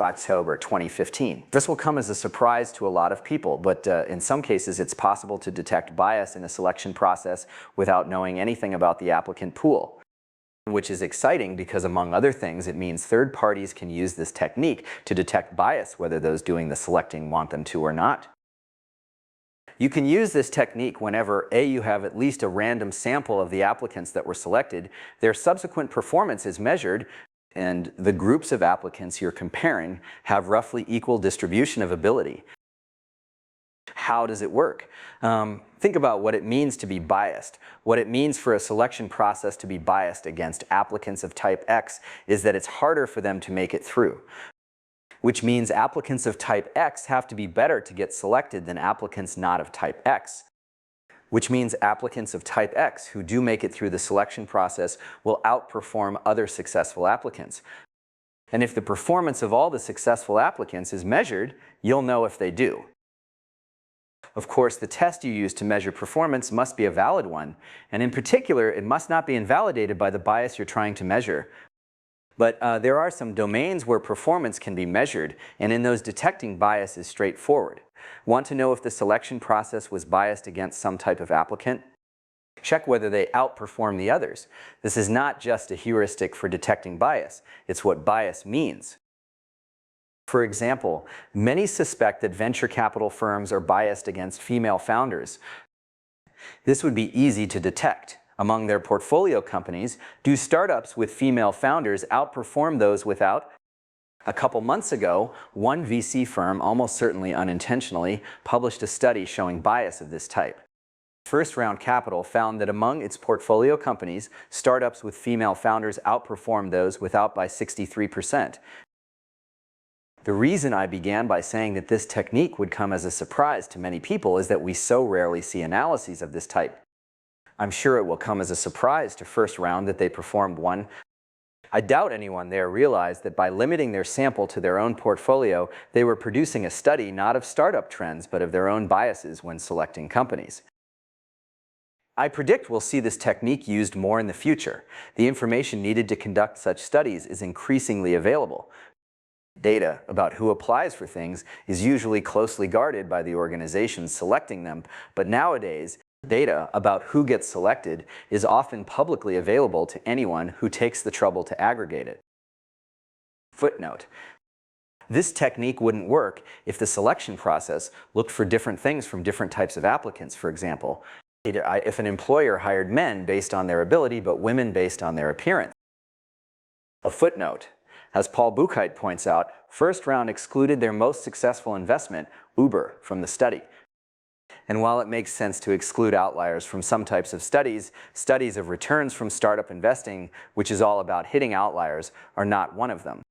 October 2015. This will come as a surprise to a lot of people, but in some cases it's possible to detect bias in a selection process without knowing anything about the applicant pool. Which is exciting because, among other things, it means third parties can use this technique to detect bias whether those doing the selecting want them to or not. You can use this technique whenever you have at least a random sample of the applicants that were selected, their subsequent performance is measured, and the groups of applicants you're comparing have roughly equal distribution of ability. How does it work? Think about what it means to be biased. What it means for a selection process to be biased against applicants of type X is that it's harder for them to make it through, which means applicants of type X have to be better to get selected than applicants not of type X. Which means applicants of type X who do make it through the selection process will outperform other successful applicants. And if the performance of all the successful applicants is measured, you'll know if they do. Of course, the test you use to measure performance must be a valid one, and in particular, it must not be invalidated by the bias you're trying to measure. But there are some domains where performance can be measured, and in those detecting bias is straightforward. Want to know if the selection process was biased against some type of applicant? Check whether they outperform the others. This is not just a heuristic for detecting bias, it's what bias means. For example, many suspect that venture capital firms are biased against female founders. This would be easy to detect. Among their portfolio companies, do startups with female founders outperform those without? A couple months ago, one VC firm, almost certainly unintentionally, published a study showing bias of this type. First Round Capital found that among its portfolio companies, startups with female founders outperformed those without by 63%. The reason I began by saying that this technique would come as a surprise to many people is that we so rarely see analyses of this type. I'm sure it will come as a surprise to First Round that they performed one. I doubt anyone there realized that by limiting their sample to their own portfolio, they were producing a study not of startup trends, but of their own biases when selecting companies. I predict we'll see this technique used more in the future. The information needed to conduct such studies is increasingly available. Data about who applies for things is usually closely guarded by the organizations selecting them, but nowadays, data about who gets selected is often publicly available to anyone who takes the trouble to aggregate it. Footnote: this technique wouldn't work if the selection process looked for different things from different types of applicants. For example, if an employer hired men based on their ability but women based on their appearance. A footnote: as Paul Buchheit points out, First Round excluded their most successful investment, Uber, from the study. And while it makes sense to exclude outliers from some types of studies, studies of returns from startup investing, which is all about hitting outliers, are not one of them.